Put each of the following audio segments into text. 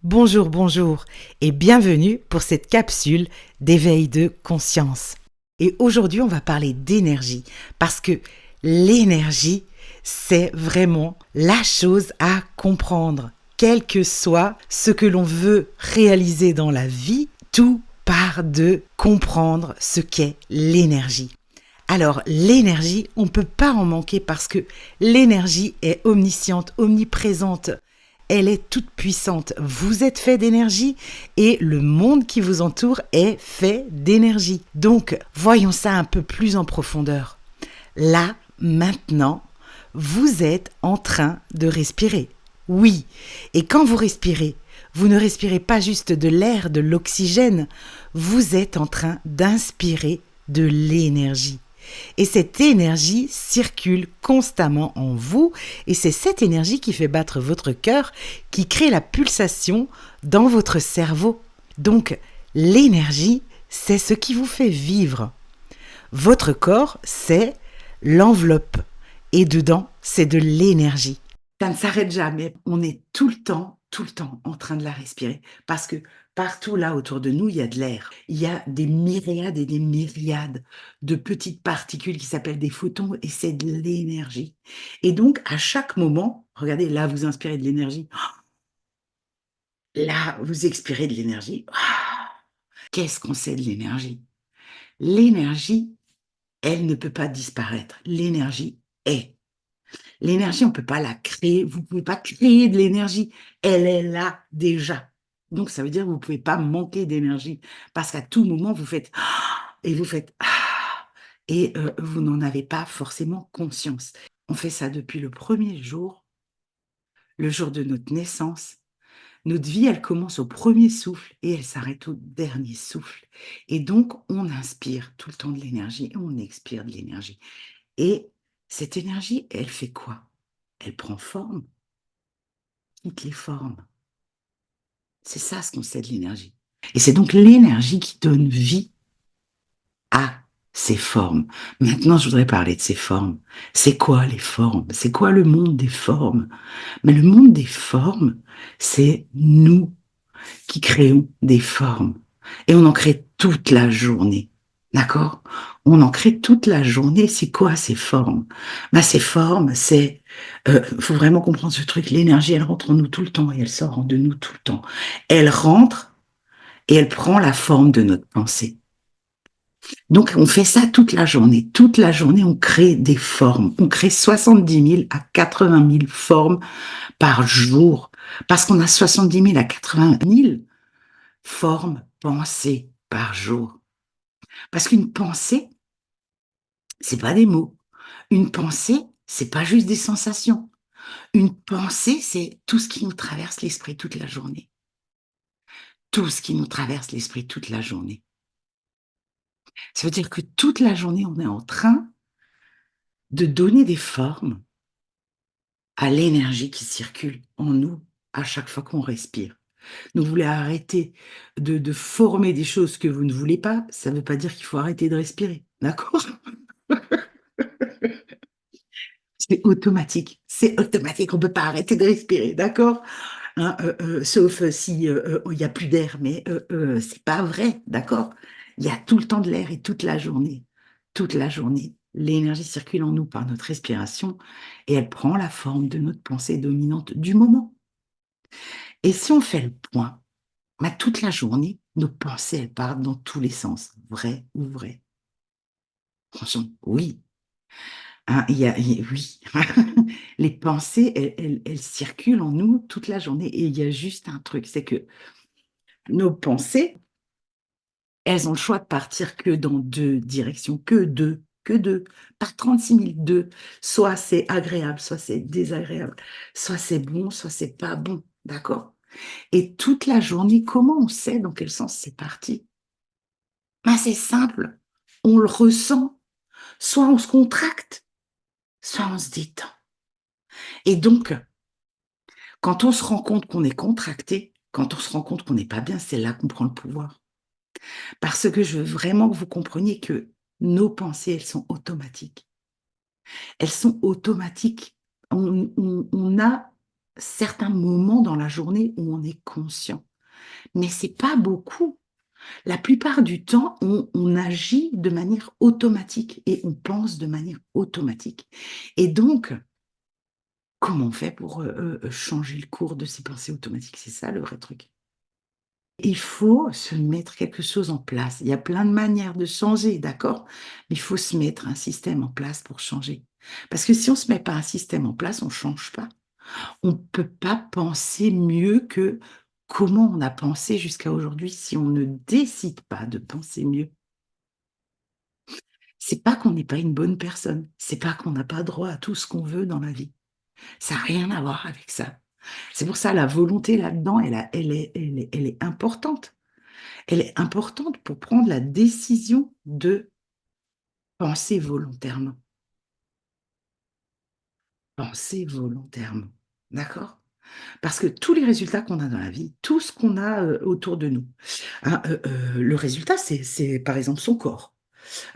Bonjour, bonjour et bienvenue pour cette capsule d'éveil de conscience. Et aujourd'hui, on va parler d'énergie parce que l'énergie, c'est vraiment la chose à comprendre. Quel que soit ce que l'on veut réaliser dans la vie, tout part de comprendre ce qu'est l'énergie. Alors, l'énergie, on ne peut pas en manquer parce que l'énergie est omnisciente, omniprésente. Elle est toute puissante. Vous êtes fait d'énergie et le monde qui vous entoure est fait d'énergie. Donc, voyons ça un peu plus en profondeur. Là, maintenant, vous êtes en train de respirer. Oui, et quand vous respirez, vous ne respirez pas juste de l'air, de l'oxygène, vous êtes en train d'inspirer de l'énergie. Et cette énergie circule constamment en vous et c'est cette énergie qui fait battre votre cœur, qui crée la pulsation dans votre cerveau. Donc, l'énergie, c'est ce qui vous fait vivre. Votre corps, c'est l'enveloppe et dedans, c'est de l'énergie. Ça ne s'arrête jamais. On est tout le temps en train de la respirer parce que partout là autour de nous, il y a de l'air. Il y a des myriades et des myriades de petites particules qui s'appellent des photons et c'est de l'énergie. Et donc, à chaque moment, regardez, là, vous inspirez de l'énergie. Là, vous expirez de l'énergie. Qu'est-ce qu'on sait de l'énergie? L'énergie, elle ne peut pas disparaître. L'énergie est. L'énergie, on ne peut pas la créer. Vous ne pouvez pas créer de l'énergie. Elle est là déjà. Donc, ça veut dire que vous ne pouvez pas manquer d'énergie. Parce qu'à tout moment, vous faites et vous faites et vous n'en avez pas forcément conscience. On fait ça depuis le premier jour, le jour de notre naissance. Notre vie, elle commence au premier souffle et elle s'arrête au dernier souffle. Et donc, on inspire tout le temps de l'énergie et on expire de l'énergie. Et cette énergie, elle fait quoi? Elle prend forme, toutes les formes. C'est ça ce qu'on sait de l'énergie. Et c'est donc l'énergie qui donne vie à ces formes. Maintenant, je voudrais parler de ces formes. C'est quoi les formes? C'est quoi le monde des formes? Mais le monde des formes, c'est nous qui créons des formes. Et on en crée toute la journée. D'accord? On en crée toute la journée. C'est quoi ces formes? Ces formes, c'est... faut vraiment comprendre ce truc. L'énergie, elle rentre en nous tout le temps et elle sort de nous tout le temps. Elle rentre et elle prend la forme de notre pensée. Donc, on fait ça toute la journée. Toute la journée, on crée des formes. On crée 70 000 à 80 000 formes par jour. Parce qu'on a 70 000 à 80 000 formes pensées par jour. Parce qu'une pensée, c'est pas des mots. Une pensée, c'est pas juste des sensations. Une pensée, c'est tout ce qui nous traverse l'esprit toute la journée. Tout ce qui nous traverse l'esprit toute la journée. Ça veut dire que toute la journée, on est en train de donner des formes à l'énergie qui circule en nous à chaque fois qu'on respire. Donc, vous voulez arrêter de former des choses que vous ne voulez pas, ça ne veut pas dire qu'il faut arrêter de respirer, d'accord? C'est automatique, on ne peut pas arrêter de respirer, d'accord? Hein, sauf si il n'y a plus d'air, mais c'est pas vrai, d'accord? Il y a tout le temps de l'air et toute la journée, l'énergie circule en nous par notre respiration et elle prend la forme de notre pensée dominante du moment. Et si on fait le point, toute la journée, nos pensées, elles partent dans tous les sens, vrai ou vrai. Franchement, oui. Hein, oui, les pensées, elles circulent en nous toute la journée. Et il y a juste un truc, c'est que nos pensées, elles ont le choix de partir que dans deux directions, que deux, par 36 000 deux. Soit c'est agréable, soit c'est désagréable, soit c'est bon, soit c'est pas bon, d'accord? Et toute la journée, comment on sait dans quel sens c'est parti? C'est simple, on le ressent. Soit on se contracte, soit on se détend. Et donc, quand on se rend compte qu'on est contracté, quand on se rend compte qu'on n'est pas bien, c'est là qu'on prend le pouvoir. Parce que je veux vraiment que vous compreniez que nos pensées, elles sont automatiques. Elles sont automatiques. On a certains moments dans la journée où on est conscient. Mais c'est pas beaucoup. La plupart du temps, on agit de manière automatique et on pense de manière automatique. Et donc, comment on fait pour changer le cours de ces pensées automatiques? C'est ça le vrai truc. Il faut se mettre quelque chose en place. Il y a plein de manières de changer, d'accord? Mais il faut se mettre un système en place pour changer. Parce que si on ne se met pas un système en place, on ne change pas. On ne peut pas penser mieux que comment on a pensé jusqu'à aujourd'hui si on ne décide pas de penser mieux. C'est pas qu'on n'est pas une bonne personne, c'est pas qu'on n'a pas droit à tout ce qu'on veut dans la vie. Ça n'a rien à voir avec ça. C'est pour ça la volonté là-dedans, elle est importante. Elle est importante pour prendre la décision de penser volontairement. Penser volontairement. D'accord? Parce que tous les résultats qu'on a dans la vie, tout ce qu'on a autour de nous, hein, le résultat, c'est par exemple son corps.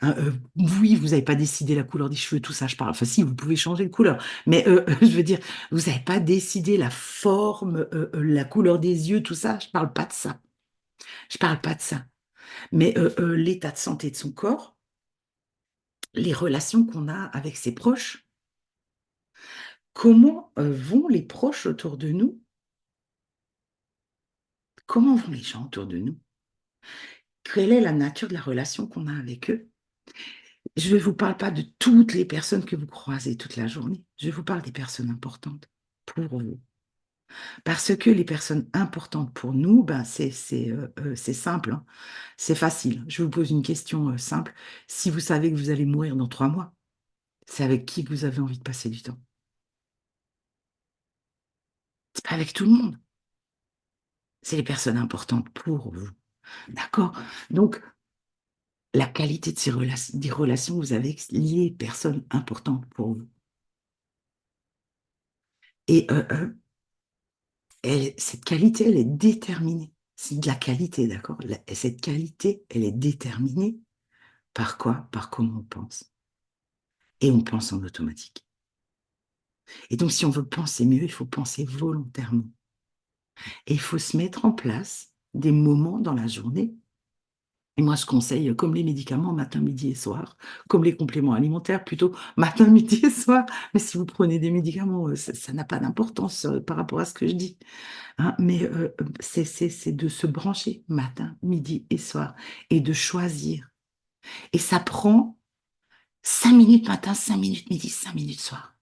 Hein, oui, vous n'avez pas décidé la couleur des cheveux, tout ça, je parle. Enfin, si, vous pouvez changer de couleur. Mais je veux dire, vous n'avez pas décidé la forme, la couleur des yeux, tout ça. Je parle pas de ça. Je parle pas de ça. Mais l'état de santé de son corps, les relations qu'on a avec ses proches, comment vont les proches autour de nous? Comment vont les gens autour de nous? Quelle est la nature de la relation qu'on a avec eux? Je ne vous parle pas de toutes les personnes que vous croisez toute la journée. Je vous parle des personnes importantes pour vous. Parce que les personnes importantes pour nous, ben c'est simple, hein. C'est facile. Je vous pose une question simple. Si vous savez que vous allez mourir dans 3 mois, c'est avec qui que vous avez envie de passer du temps? C'est pas avec tout le monde. C'est les personnes importantes pour vous. D'accord? Donc, la qualité de des relations que vous avez avec les personnes importantes pour vous. Et cette qualité, elle est déterminée. C'est de la qualité, d'accord? Et cette qualité, elle est déterminée par quoi? Par comment on pense. Et on pense en automatique. Et donc, si on veut penser mieux, il faut penser volontairement. Et il faut se mettre en place des moments dans la journée. Et moi, je conseille, comme les médicaments, matin, midi et soir, comme les compléments alimentaires, plutôt matin, midi et soir. Mais si vous prenez des médicaments, ça n'a pas d'importance par rapport à ce que je dis, hein. Mais c'est de se brancher matin, midi et soir et de choisir. Et ça prend 5 minutes matin, 5 minutes midi, 5 minutes soir.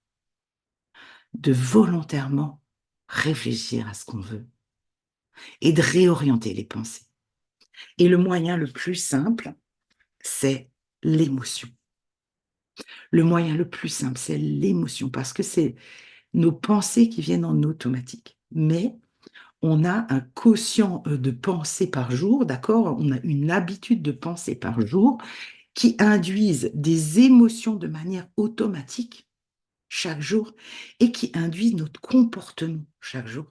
De volontairement réfléchir à ce qu'on veut et de réorienter les pensées. Et le moyen le plus simple, c'est l'émotion. Le moyen le plus simple, c'est l'émotion, parce que c'est nos pensées qui viennent en automatique. Mais on a un quotient de pensée par jour, d'accord? On a une habitude de penser par jour qui induisent des émotions de manière automatique chaque jour et qui induisent notre comportement chaque jour.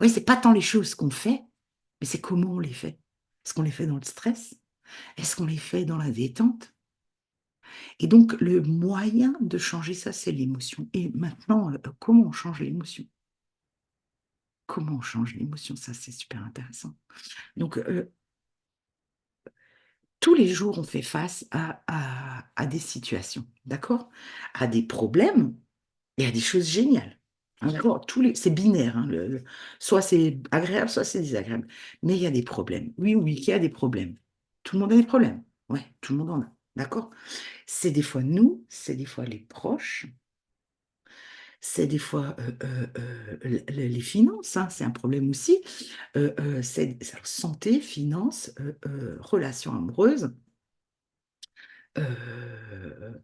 Oui, c'est pas tant les choses qu'on fait, mais c'est comment on les fait. Est-ce qu'on les fait dans le stress? Est-ce qu'on les fait dans la détente? Et donc, le moyen de changer ça, c'est l'émotion. Et maintenant, comment on change l'émotion? Comment on change l'émotion? Ça, c'est super intéressant. Donc, tous les jours, on fait face à des situations, d'accord? À des problèmes et à des choses géniales. Hein, d'accord? C'est binaire, hein, soit c'est agréable, soit c'est désagréable. Mais il y a des problèmes. Oui, oui, il y a des problèmes. Tout le monde a des problèmes. Ouais, tout le monde en a. D'accord? C'est des fois nous, c'est des fois les proches, c'est des fois les finances, hein, c'est un problème aussi. C'est santé, finances, relations amoureuses, euh,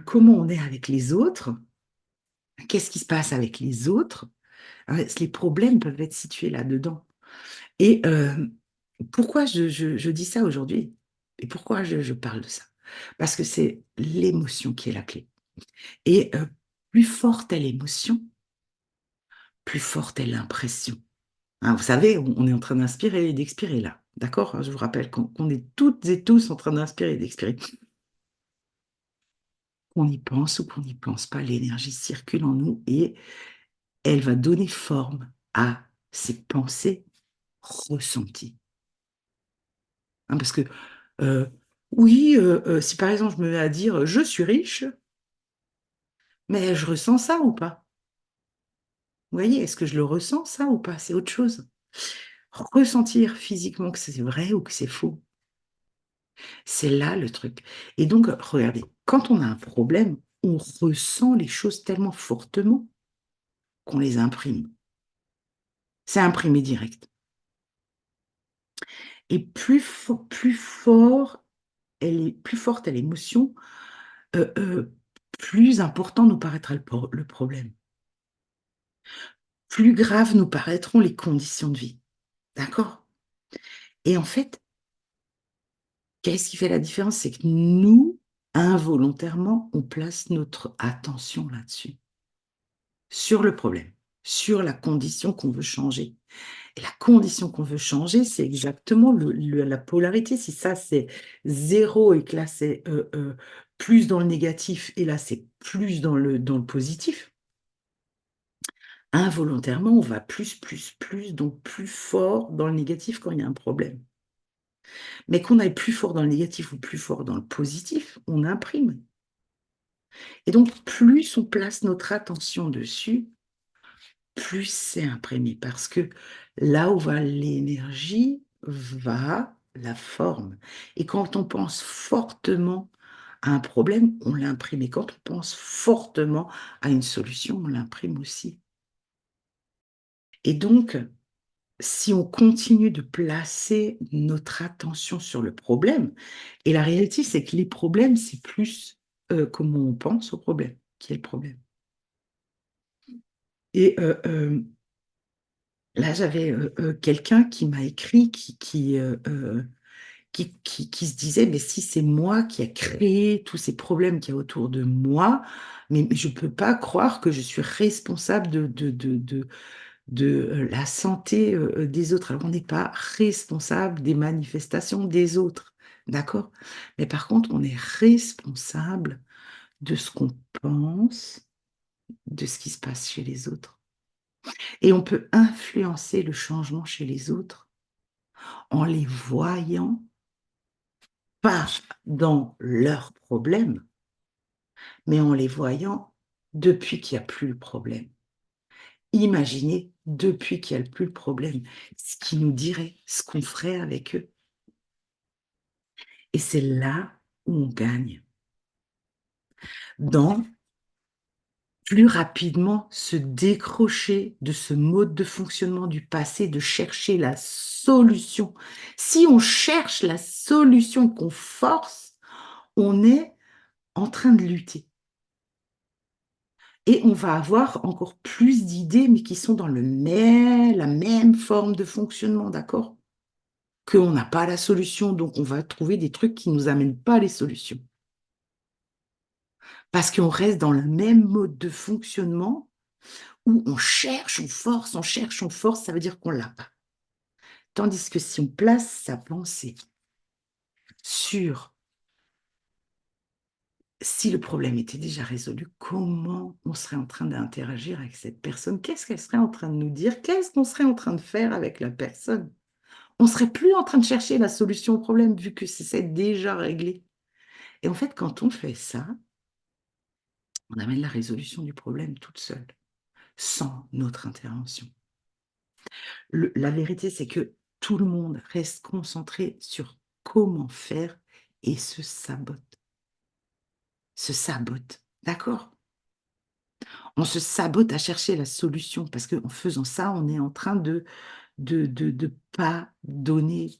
comment on est avec les autres, qu'est-ce qui se passe avec les autres. Hein, les problèmes peuvent être situés là-dedans. Et pourquoi je dis ça aujourd'hui? Et pourquoi je parle de ça? Parce que c'est l'émotion qui est la clé. Et plus forte est l'émotion, plus forte est l'impression. Hein, vous savez, on est en train d'inspirer et d'expirer là. D'accord? Je vous rappelle qu'on est toutes et tous en train d'inspirer et d'expirer. Qu'on y pense ou qu'on n'y pense pas, l'énergie circule en nous et elle va donner forme à ses pensées ressenties. Hein, parce que, euh, oui, si par exemple je me mets à dire je suis riche, mais je ressens ça ou pas? Vous voyez, est-ce que je le ressens ça ou pas? C'est autre chose. Ressentir physiquement que c'est vrai ou que c'est faux, c'est là le truc. Et donc, regardez, quand on a un problème, on ressent les choses tellement fortement qu'on les imprime. C'est imprimé direct. Et plus fort plus forte est l'émotion, euh, euh, plus important nous paraîtra le problème. Plus graves nous paraîtront les conditions de vie. D'accord? Et en fait, qu'est-ce qui fait la différence? C'est que nous, involontairement, on place notre attention là-dessus, sur le problème, sur la condition qu'on veut changer. Et la condition qu'on veut changer, c'est exactement la polarité. Si ça, c'est zéro et que là, c'est plus dans le négatif et là, c'est plus dans le positif, involontairement, on va plus, donc plus fort dans le négatif quand il y a un problème. Mais qu'on aille plus fort dans le négatif ou plus fort dans le positif, on imprime. Et donc, plus on place notre attention dessus, plus c'est imprimé. Parce que là où va l'énergie, va la forme. Et quand on pense fortement à un problème, on l'imprime. Et quand on pense fortement à une solution, on l'imprime aussi. Et donc, si on continue de placer notre attention sur le problème, et la réalité, c'est que les problèmes, c'est plus comment on pense au problème qui est le problème. Et là, j'avais quelqu'un qui m'a écrit qui se disait, mais si c'est moi qui ai créé tous ces problèmes qu'il y a autour de moi, mais je ne peux pas croire que je suis responsable de la santé des autres. Alors, on n'est pas responsable des manifestations des autres, d'accord? Mais par contre, on est responsable de ce qu'on pense, de ce qui se passe chez les autres. Et on peut influencer le changement chez les autres en les voyant pas dans leurs problèmes, mais en les voyant depuis qu'il n'y a plus le problème. Imaginez depuis qu'il n'y a plus le problème, ce qu'ils nous diraient, ce qu'on ferait avec eux. Et c'est là où on gagne. Dans plus rapidement se décrocher de ce mode de fonctionnement du passé, de chercher la solution. Si on cherche la solution qu'on force, on est en train de lutter. Et on va avoir encore plus d'idées, mais qui sont dans la même forme de fonctionnement, d'accord? Qu'on n'a pas la solution, donc on va trouver des trucs qui ne nous amènent pas les solutions. Parce qu'on reste dans le même mode de fonctionnement où on cherche, on force, on cherche, on force, ça veut dire qu'on ne l'a pas. Tandis que si on place sa pensée sur si le problème était déjà résolu, comment on serait en train d'interagir avec cette personne? Qu'est-ce qu'elle serait en train de nous dire? Qu'est-ce qu'on serait en train de faire avec la personne? On ne serait plus en train de chercher la solution au problème vu que c'est déjà réglé. Et en fait, quand on fait ça, on amène la résolution du problème toute seule, sans notre intervention. La vérité, c'est que tout le monde reste concentré sur comment faire et se sabote. Se sabote, d'accord? On se sabote à chercher la solution parce qu'en faisant ça, on est en train de pas donner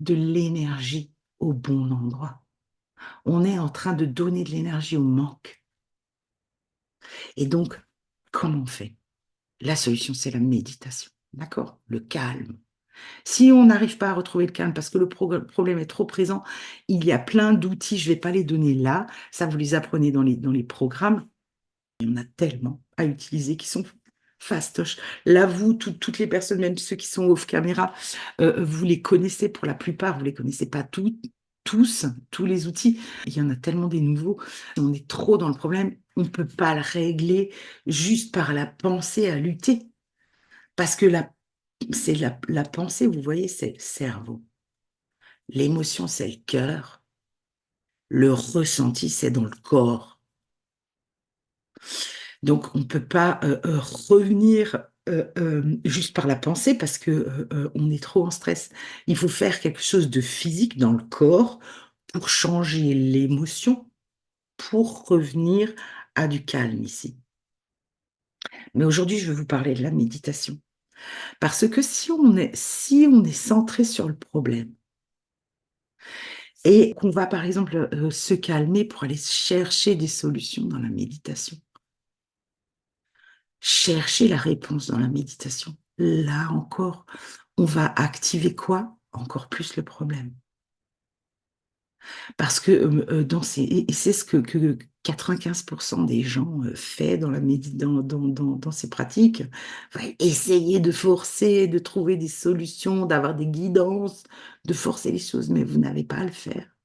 de l'énergie au bon endroit. On est en train de donner de l'énergie au manque. Et donc, comment on fait? La solution, c'est la méditation, d'accord? Le calme. Si on n'arrive pas à retrouver le calme parce que le problème est trop présent, il y a plein d'outils, je ne vais pas les donner là, ça vous les apprenez dans les programmes. Il y en a tellement à utiliser qui sont fastoches. Là, vous, toutes les personnes, même ceux qui sont off caméra, vous les connaissez pour la plupart, vous ne les connaissez pas tous les outils. Il y en a tellement des nouveaux. On est trop dans le problème. On ne peut pas le régler juste par la pensée à lutter. Parce que c'est la pensée, vous voyez, c'est le cerveau. L'émotion, c'est le cœur. Le ressenti, c'est dans le corps. Donc, on ne peut pas revenir juste par la pensée parce que on est trop en stress. Il faut faire quelque chose de physique dans le corps pour changer l'émotion, pour revenir à du calme ici. Mais aujourd'hui, je vais vous parler de la méditation. Parce que si on est centré sur le problème et qu'on va, par exemple, se calmer pour aller chercher des solutions dans la méditation, chercher la réponse dans la méditation, là encore, on va activer quoi? Encore plus le problème. Parce que et c'est ce que 95% des gens fait dans dans ces pratiques, ouais, essayer de forcer, de trouver des solutions, d'avoir des guidances, de forcer les choses, mais vous n'avez pas à le faire.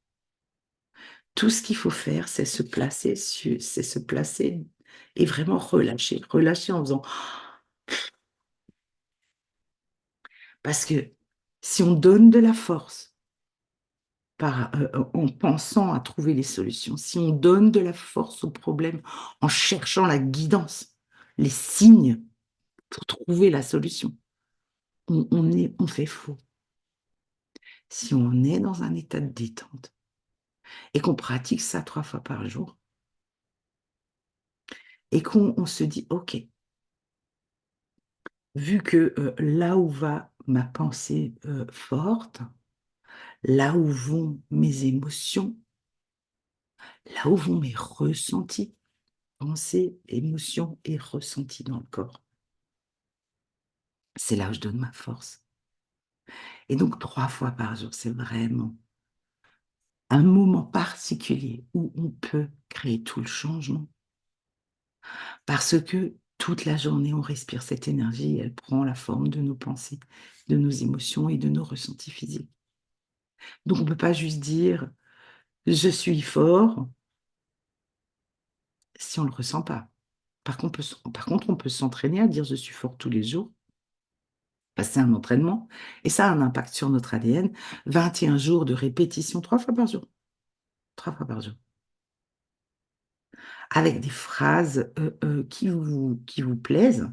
Tout ce qu'il faut faire, c'est se placer et vraiment relâcher, relâcher en faisant. Parce que si on donne de la force en pensant à trouver les solutions, si on donne de la force au problème en cherchant la guidance, les signes pour trouver la solution, on fait faux. Si on est dans un état de détente et qu'on pratique ça 3 fois par jour et qu'on se dit, OK, vu que là où va ma pensée forte, là où vont mes émotions, là où vont mes ressentis, pensées, émotions et ressentis dans le corps, c'est là où je donne ma force. Et donc 3 fois par jour, c'est vraiment un moment particulier où on peut créer tout le changement. Parce que toute la journée, on respire cette énergie et elle prend la forme de nos pensées, de nos émotions et de nos ressentis physiques. Donc on ne peut pas juste dire je suis fort si on ne le ressent pas. Par contre, on peut s'entraîner à dire je suis fort tous les jours, passer un entraînement, et ça a un impact sur notre ADN. 21 jours de répétition, 3 fois par jour. 3 fois par jour. Avec des phrases qui vous plaisent,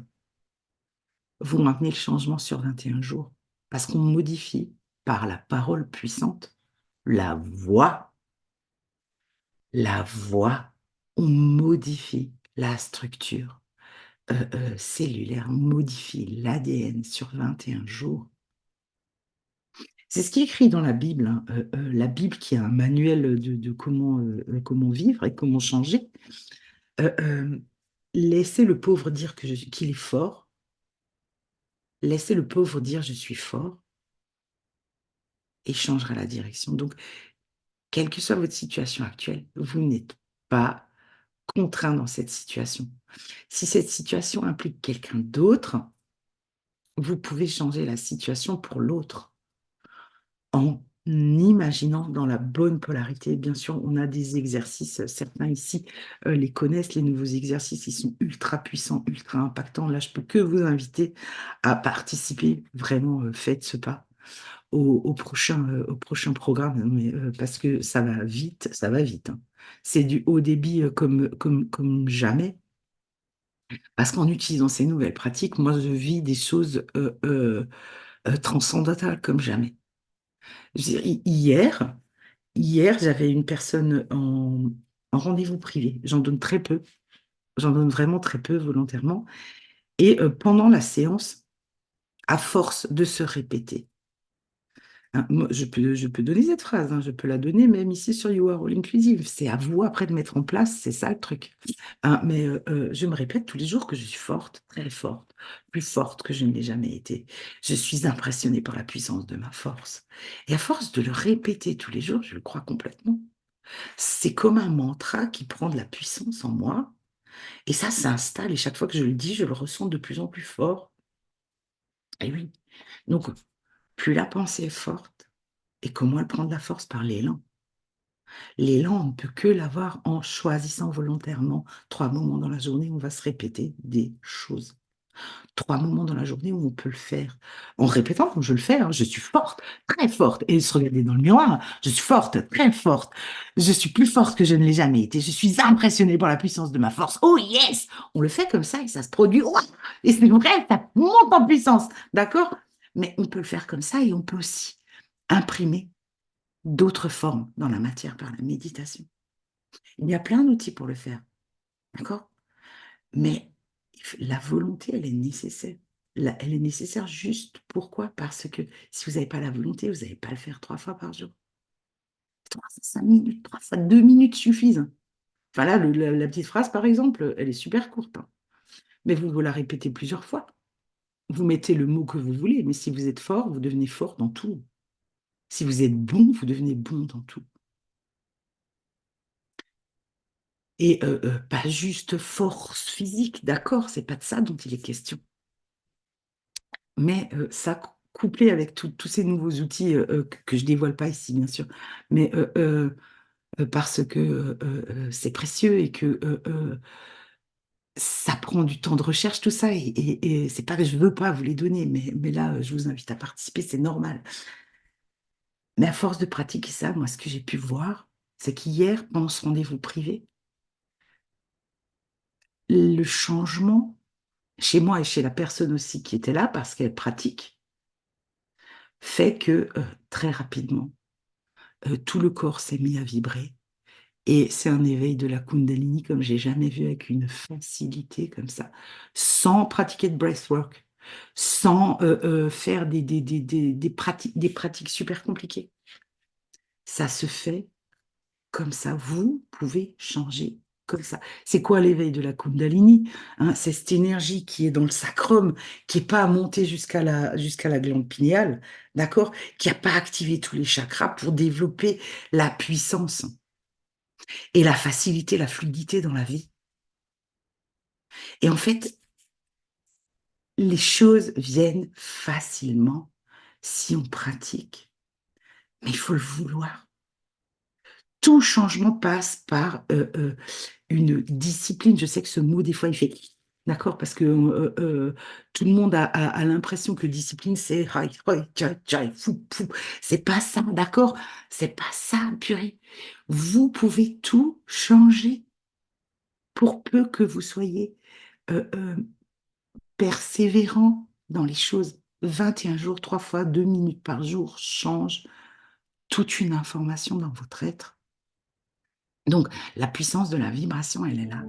vont amener le changement sur 21 jours. Parce qu'on modifie par la parole puissante la voix, on modifie la structure cellulaire, on modifie l'ADN sur 21 jours. C'est ce qui est écrit dans la Bible, hein. La Bible qui a un manuel de comment vivre et comment changer. Euh, euh, Laissez le pauvre dire qu'il est fort. Laissez le pauvre dire je suis fort et changera la direction. Donc, quelle que soit votre situation actuelle, vous n'êtes pas contraint dans cette situation. Si cette situation implique quelqu'un d'autre, vous pouvez changer la situation pour l'autre en imaginant dans la bonne polarité. Bien sûr, on a des exercices, certains ici les connaissent, les nouveaux exercices, ils sont ultra puissants, ultra impactants. Là, je peux que vous inviter à participer. Vraiment, faites ce pas au prochain programme, mais, parce que ça va vite, hein. C'est du haut débit comme jamais. Parce qu'en utilisant ces nouvelles pratiques, moi, je vis des choses transcendantales comme jamais. Je veux dire, hier, j'avais une personne en rendez-vous privé. J'en donne très peu. J'en donne vraiment très peu volontairement. Et pendant la séance, à force de se répéter, hein, moi, je peux donner cette phrase, hein, je peux la donner même ici sur You Are All Inclusive. C'est à vous après de mettre en place, c'est ça le truc. Hein, mais je me répète tous les jours que je suis forte, très forte, plus forte que je ne l'ai jamais été. Je suis impressionnée par la puissance de ma force. Et à force de le répéter tous les jours, je le crois complètement. C'est comme un mantra qui prend de la puissance en moi. Et ça s'installe. Et chaque fois que je le dis, je le ressens de plus en plus fort. Et oui. Donc, plus la pensée est forte, et comment elle prend de la force par l'élan. L'élan, on ne peut que l'avoir en choisissant volontairement 3 moments dans la journée où on va se répéter des choses. 3 moments dans la journée où on peut le faire. En répétant, comme je le fais, hein, je suis forte, très forte. Et se regarder dans le miroir, je suis forte, très forte. Je suis plus forte que je ne l'ai jamais été. Je suis impressionnée par la puissance de ma force. Oh yes! On le fait comme ça et ça se produit. Ouah, et c'est vrai, ça monte en puissance. D'accord? Mais on peut le faire comme ça et on peut aussi imprimer d'autres formes dans la matière par la méditation. Il y a plein d'outils pour le faire. D'accord? Mais la volonté, elle est nécessaire. Elle est nécessaire juste pourquoi? Parce que si vous n'avez pas la volonté, vous n'allez pas le faire 3 fois par jour. 5 minutes, 3 fois, 2 minutes suffisent. Enfin là, la petite phrase, par exemple, elle est super courte, hein. Mais vous la répétez plusieurs fois. Vous mettez le mot que vous voulez, mais si vous êtes fort, vous devenez fort dans tout. Si vous êtes bon, vous devenez bon dans tout. Et pas juste force physique, d'accord, c'est pas de ça dont il est question. Mais ça, couplé avec tous ces nouveaux outils que je dévoile pas ici, bien sûr, mais parce que c'est précieux et que ça prend du temps de recherche, tout ça, et c'est pas que je veux pas vous les donner, mais là, je vous invite à participer, c'est normal. Mais à force de pratiquer ça, moi, ce que j'ai pu voir, c'est qu'hier, pendant ce rendez-vous privé, le changement, chez moi et chez la personne aussi qui était là, parce qu'elle pratique, fait que très rapidement, tout le corps s'est mis à vibrer. Et c'est un éveil de la Kundalini comme j'ai jamais vu, avec une facilité comme ça, sans pratiquer de breathwork, sans faire des pratiques super compliquées. Ça se fait comme ça. Vous pouvez changer comme ça. C'est quoi l'éveil de la Kundalini, hein? C'est cette énergie qui est dans le sacrum, qui n'est pas montée jusqu'à la glande pinéale, d'accord? Qui n'a pas activé tous les chakras pour développer la puissance et la facilité, la fluidité dans la vie. Et en fait, les choses viennent facilement si on pratique, mais il faut le vouloir. Tout changement passe par une discipline. Je sais que ce mot, des fois, il fait... D'accord? Parce que tout le monde a l'impression que discipline, c'est hai, hai, tchai, tchai, fou, fou. C'est pas ça, d'accord? C'est pas ça, purée. Vous pouvez tout changer pour peu que vous soyez euh, euh, persévérant dans les choses. 21 jours, 3 fois, 2 minutes par jour change toute une information dans votre être. Donc, la puissance de la vibration, elle est là.